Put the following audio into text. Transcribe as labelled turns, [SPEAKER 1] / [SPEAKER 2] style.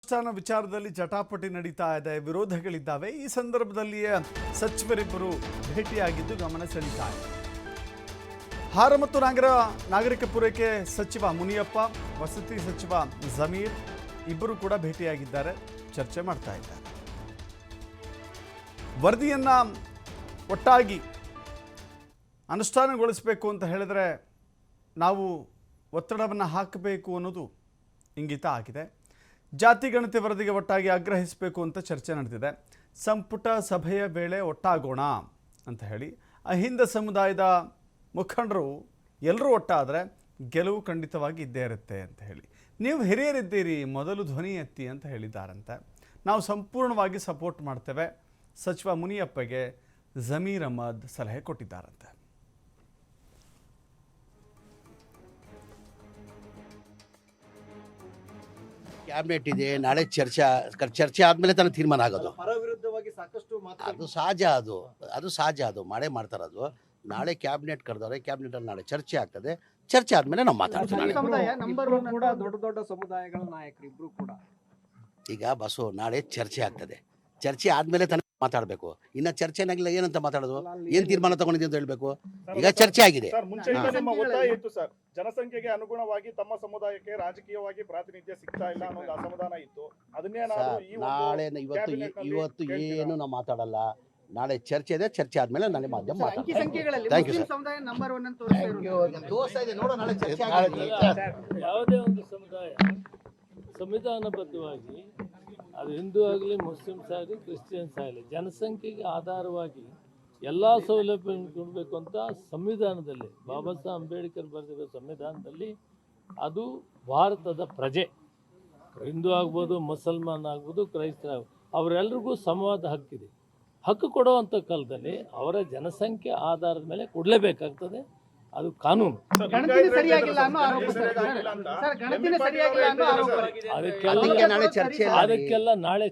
[SPEAKER 1] ಅನುಷ್ಠಾನ ವಿಚಾರದಲ್ಲಿ ಜಟಾಪಟಿ ನಡೀತಾ ಇದೆ, ವಿರೋಧಗಳಿದ್ದಾವೆ. ಈ ಸಂದರ್ಭದಲ್ಲಿಯೇ ಸಚಿವರಿಬ್ಬರು ಭೇಟಿಯಾಗಿದ್ದು ಗಮನ ಸೆಳೀತಾ ಇದೆ. ಆಹಾರ ಮತ್ತು ನಾಗರಿಕ ಪೂರೈಕೆ ಸಚಿವ ಮುನಿಯಪ್ಪ, ವಸತಿ ಸಚಿವ ಜಮೀರ್ ಇಬ್ಬರು ಕೂಡ ಭೇಟಿಯಾಗಿದ್ದಾರೆ, ಚರ್ಚೆ ಮಾಡ್ತಾ ಇದ್ದಾರೆ. ವರದಿಯನ್ನು ಒಟ್ಟಾಗಿ ಅನುಷ್ಠಾನಗೊಳಿಸಬೇಕು ಅಂತ ಹೇಳಿದ್ರೆ ನಾವು ಒತ್ತಡವನ್ನು ಹಾಕಬೇಕು ಅನ್ನೋದು ಇಂಗಿತ ಆಗಿದೆ. ಜಾತಿ ಗಣತಿ ವರದಿಗೆ ಒಟ್ಟಾಗಿ ಆಗ್ರಹಿಸಬೇಕು ಅಂತ ಚರ್ಚೆ ನಡೆದಿದೆ. ಸಂಪುಟ ಸಭೆಯ ವೇಳೆ ಒಟ್ಟಾಗೋಣ ಅಂತ ಹೇಳಿ ಅಹಿಂದ ಸಮುದಾಯದ ಮುಖಂಡರು ಎಲ್ಲರೂ ಒಟ್ಟಾದರೆ ಗೆಲುವು ಖಂಡಿತವಾಗಿ ಇದ್ದೇ ಇರುತ್ತೆ ಅಂತ ಹೇಳಿ, ನೀವು ಹಿರಿಯರಿದ್ದೀರಿ, ಮೊದಲು ಧ್ವನಿ ಎತ್ತಿ ಅಂತ ಹೇಳಿದ್ದಾರಂತೆ. ನಾವು ಸಂಪೂರ್ಣವಾಗಿ ಸಪೋರ್ಟ್ ಮಾಡ್ತೇವೆ ಸಚಿವ ಮುನಿಯಪ್ಪಗೆ ಜಮೀರ್ ಅಹ್ಮದ್ ಸಲಹೆ ಕೊಟ್ಟಿದ್ದಾರಂತೆ.
[SPEAKER 2] ಕ್ಯಾಬಿನೆಟ್ ಇದೆ, ನಾಳೆ ಚರ್ಚೆ ಆದ್ಮೇಲೆ ತಾನೇ ತೀರ್ಮಾನ ಆಗೋದು.
[SPEAKER 3] ವಿರುದ್ಧವಾಗಿ ಸಾಕಷ್ಟು
[SPEAKER 2] ಅದು ಸಹಜ, ಅದು ಮಾಡೇ ಮಾಡ್ತಾರದು. ನಾಳೆ ಕ್ಯಾಬಿನೆಟ್ ಕರೆದವ್ರೆ, ಕ್ಯಾಬಿನೆಟ್ ಅಲ್ಲಿ ನಾಳೆ ಚರ್ಚೆ ಆಗ್ತದೆ, ಚರ್ಚೆ ಆದ್ಮೇಲೆ ನಾವು ಮಾತಾಡ್ತೀವಿ.
[SPEAKER 3] ಕೂಡ ದೊಡ್ಡ ದೊಡ್ಡ ಸಮುದಾಯಗಳ ನಾಯಕರು ಇಬ್ರು ಕೂಡ
[SPEAKER 2] ಈಗ ಬಸ್ಸು ನಾಳೆ ಚರ್ಚೆ ಆಗ್ತದೆ, ಚರ್ಚೆ ಆದ್ಮೇಲೆ ತಾನೇ ಮಾತಾಡಬೇಕು. ಇನ್ನ ಚರ್ಚೆನಾಗಿಲ್ಲ, ಏನಂತ ಮಾತಾಡೋದು, ಏನ್ ತೀರ್ಮಾನ ತಗೊಂಡಿದೆ ಅಂತ ಹೇಳ್ಬೇಕು. ಈಗ ಚರ್ಚೆ ಆಗಿದೆ.
[SPEAKER 4] ಸರ್, ಜನಸಂಖ್ಯೆಗೆ ಅನುಗುಣವಾಗಿ ತಮ್ಮ ಸಮುದಾಯಕ್ಕೆ ರಾಜಕೀಯವಾಗಿ ಪ್ರಾತಿನಿಧ್ಯ ಸಿಗ್ತಾ ಇಲ್ಲ ಅನ್ನೋ ಅಸಮಾಧಾನ ಇತ್ತು. ಅದನ್ನೇ
[SPEAKER 2] ನಾಳೆ ಇವತ್ತು ಏನು ನಾವು ಮಾತಾಡಲ್ಲ. ನಾಳೆ ಚರ್ಚೆ ಇದೆ, ಚರ್ಚೆ ಆದ್ಮೇಲೆ ನಾಳೆ ಮಾಧ್ಯಮ
[SPEAKER 5] ಯಾವುದೇ ಒಂದು ಸಮುದಾಯ ಸಂವಿಧಾನಬದ್ಧವಾಗಿ ಅದು ಹಿಂದೂ ಆಗಲಿ, ಮುಸ್ಲಿಮ್ಸ್ ಆಗಲಿ, ಕ್ರಿಶ್ಚಿಯನ್ಸ್ ಆಗಲಿ ಜನಸಂಖ್ಯೆಗೆ ಆಧಾರವಾಗಿ ಎಲ್ಲ ಸೌಲಭ್ಯಗಳನ್ನು ಕೊಡಬೇಕು ಅಂತ ಸಂವಿಧಾನದಲ್ಲಿ ಬಾಬಾ ಸಾಹೇಬ್ ಅಂಬೇಡ್ಕರ್ ಬರೆದಿರೋ ಸಂವಿಧಾನದಲ್ಲಿ ಅದು ಭಾರತದ ಪ್ರಜೆ, ಹಿಂದೂ ಆಗ್ಬೋದು, ಮುಸಲ್ಮಾನ್ ಆಗ್ಬೋದು, ಕ್ರೈಸ್ತರಾಗ್ಬೋದು, ಅವರೆಲ್ಲರಿಗೂ ಸಮವಾದ ಹಕ್ಕಿದೆ. ಹಕ್ಕು ಕೊಡುವಂಥ ಕಾಲದಲ್ಲಿ ಅವರ ಜನಸಂಖ್ಯೆ ಆಧಾರದ ಮೇಲೆ ಕೊಡಲೇಬೇಕಾಗ್ತದೆ, ಅದು ಕಾನೂನು. ಅದಕ್ಕೆಲ್ಲ ನಾಳೆ